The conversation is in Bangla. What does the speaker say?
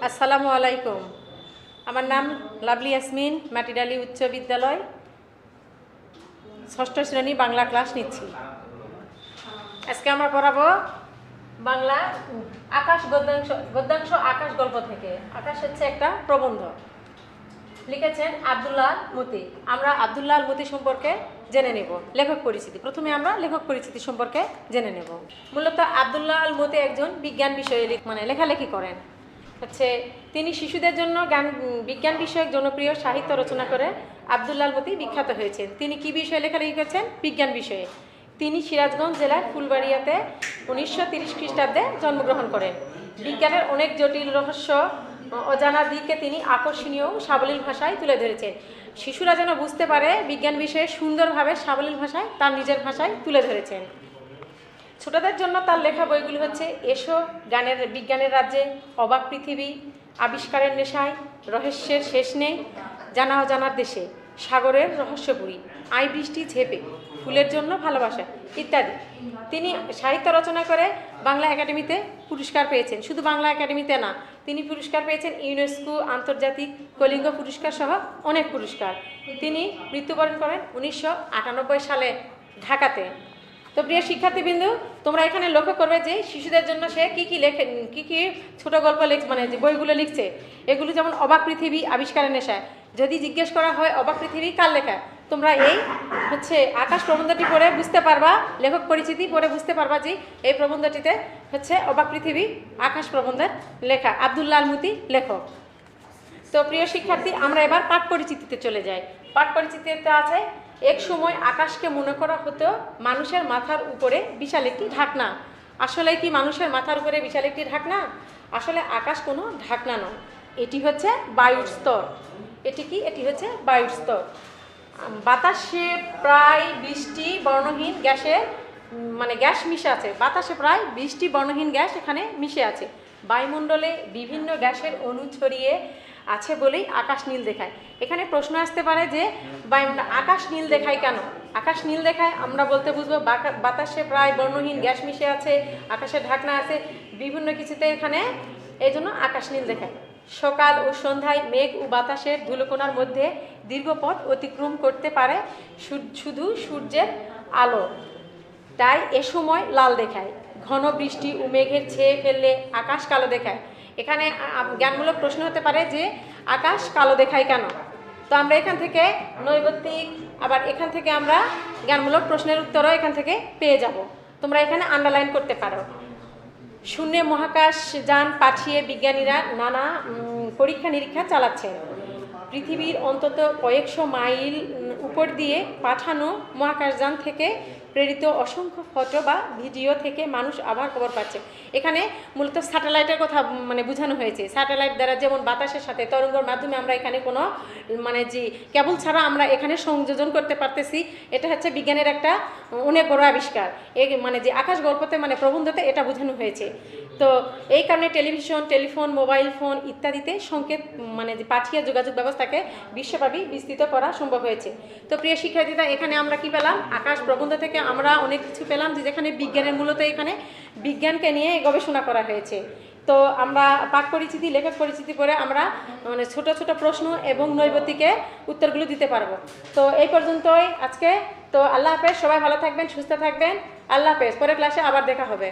আসসালামু আলাইকুম। আমার নাম লাভলি ইয়াসমিন, মাটিডালি উচ্চ বিদ্যালয়, ষষ্ঠ শ্রেণী বাংলা ক্লাস নিচ্ছি। আজকে আমরা পড়াবো বাংলা আকাশ গদ্যাংশ আকাশ গল্প থেকে। আকাশ হচ্ছে একটা প্রবন্ধ, লিখেছেন আব্দুল্লাহ আল মতি। আমরা আব্দুল্লাহ আল মতি সম্পর্কে জেনে নেব। লেখক পরিচিতি, প্রথমে আমরা লেখক পরিচিতি সম্পর্কে জেনে নেব। মূলত আব্দুল্লাহ আল মতি একজন বিজ্ঞান বিষয়ে লেখালেখি করেন। তিনি শিশুদের জন্য বিজ্ঞান বিষয়ক জনপ্রিয় সাহিত্য রচনা করে আব্দুল্লাহ আল মতি বিখ্যাত হয়েছেন। তিনি কি বিষয়ে লেখালেখি করেছেন? বিজ্ঞান বিষয়ে। তিনি সিরাজগঞ্জ জেলার ফুলবাড়িয়াতে 1930 খ্রিস্টাব্দে জন্মগ্রহণ করেন। বিজ্ঞানের অনেক জটিল রহস্য অজানা দিককে তিনি আকর্ষণীয় সাবলীল ভাষায় তুলে ধরেছেন। শিশুরা যেন বুঝতে পারে বিজ্ঞান বিষয়ে সুন্দরভাবে সাবলীল ভাষায় তার নিজের ভাষায় তুলে ধরেছেন। ছোটদের জন্য তার লেখা বইগুলি হচ্ছে এসো, বিজ্ঞানের রাজ্যে, অবাক পৃথিবী, আবিষ্কারের নেশায়, রহস্যের শেষ নেই, জানা অজানার দেশে, সাগরের রহস্যপুরী, আই বৃষ্টি ঝেপে, ফুলের জন্য ভালোবাসা ইত্যাদি। তিনি সাহিত্য রচনা করে বাংলা একাডেমিতে পুরস্কার পেয়েছেন। শুধু বাংলা একাডেমিতে না, তিনি পুরস্কার পেয়েছেন ইউনেস্কো, আন্তর্জাতিক কলিঙ্গ পুরস্কার সহ অনেক পুরস্কার। তিনি মৃত্যুবরণ করেন 1998 সালে ঢাকাতে। তো প্রিয় শিক্ষার্থীবৃন্দ, তোমরা এখানে লক্ষ্য করবে যে শিশুদের জন্য সে কী কী ছোটো গল্প যে বইগুলো লিখছে, এগুলো যেমন অবাক পৃথিবী, আবিষ্কারের নেশায়। যদি জিজ্ঞেস করা হয় অবাক পৃথিবী কার লেখা, তোমরা এই আকাশ প্রবন্ধটি পড়ে বুঝতে পারবা, লেখক পরিচিতি পড়ে বুঝতে পারবা যে এই প্রবন্ধটিতে অবাক পৃথিবী আকাশ প্রবন্ধের লেখা, আব্দুল্লাহ আল মতি লেখক। তো প্রিয় শিক্ষার্থী, আমরা এবার পাঠ পরিচিতিতে চলে যাই। পাঠ পরিচিতিতে আছে, এক সময় আকাশকে মনে করা হতো মানুষের মাথার উপরে বিশাল একটি ঢাকনা। আসলে কি মানুষের মাথার উপরে বিশাল একটি ঢাকনা? আসলে আকাশ কোনো ঢাকনা নয়, এটি হচ্ছে বায়ুর স্তর। এটি হচ্ছে বায়ুর স্তর। বাতাসে প্রায় 20টি বর্ণহীন গ্যাস মিশে আছে। বাতাসে প্রায় 20টি বর্ণহীন গ্যাস এখানে মিশে আছে। বায়ুমণ্ডলে বিভিন্ন গ্যাসের অণু ছড়িয়ে আছে বলেই আকাশ নীল দেখায়। এখানে প্রশ্ন আসতে পারে যে আকাশ নীল দেখায় কেন? আকাশ নীল দেখায় আমরা বলতে বুঝবো বাতাসে প্রায় বর্ণহীন গ্যাস মিশে আছে, আকাশে ঢাকনা আছে, বিভিন্ন কিছুতে এখানে, এই জন্য আকাশ নীল দেখায়। সকাল ও সন্ধ্যায় মেঘ ও বাতাসের ধুলোকণার মধ্যে দীর্ঘ পথ অতিক্রম করতে পারে শুধু সূর্যের আলো, তাই এ সময় লাল দেখায়। ঘন বৃষ্টি ও মেঘের ছেয়ে ফেললে আকাশ কালো দেখায়। এখানে জ্ঞানমূলক প্রশ্ন হতে পারে যে আকাশ কালো দেখায় কেন? তো আমরা এখান থেকে নৈর্ব্যক্তিক, আবার এখান থেকে আমরা জ্ঞানমূলক প্রশ্নের উত্তরও এখান থেকে পেয়ে যাব। তোমরা এখানে আন্ডারলাইন করতে পারো। শূন্যে মহাকাশ যান পাঠিয়ে বিজ্ঞানীরা নানা পরীক্ষা নিরীক্ষা চালাচ্ছেন। পৃথিবীর অন্তত কয়েকশো মাইল উপর দিয়ে পাঠানো মহাকাশযান থেকে প্রেরিত অসংখ্য ফটো বা ভিডিও থেকে মানুষ আবার খবর পাচ্ছে। এখানে মূলত স্যাটেলাইটের কথা বোঝানো হয়েছে। স্যাটেলাইট দ্বারা যেমন বাতাসের সাথে তরঙ্গের মাধ্যমে আমরা এখানে কোনো যে কেবল ছাড়া আমরা এখানে সংযোজন করতে পারতেছি। এটা হচ্ছে বিজ্ঞানের একটা অনেক বড় আবিষ্কার। যে আকাশ গল্পতে প্রবন্ধতে এটা বোঝানো হয়েছে। তো এই কারণে টেলিভিশন, টেলিফোন, মোবাইল ফোন ইত্যাদিতে সংকেত যে পাঠিয়ে যোগাযোগ ব্যবস্থাকে বিশ্বব্যাপী বিস্তৃত করা সম্ভব হয়েছে। তো প্রিয় শিক্ষার্থীরা, এখানে আমরা কি পেলাম? আকাশ প্রবন্ধ থেকে আমরা অনেক কিছু পেলাম, যেখানে বিজ্ঞানের মূলত এখানে বিজ্ঞানকে নিয়ে গবেষণা করা হয়েছে। তো আমরা পাঠ পরিচিতি, লেখক পরিচিতি পড়ে আমরা ছোট ছোট প্রশ্ন এবং নৈর্ব্যক্তিকের উত্তরগুলো দিতে পারবো। তো এই পর্যন্তই আজকে। তো আল্লাহ হাফেজ, সবাই ভালো থাকবেন, সুস্থ থাকবেন। আল্লাহ হাফেজ, পরের ক্লাসে আবার দেখা হবে।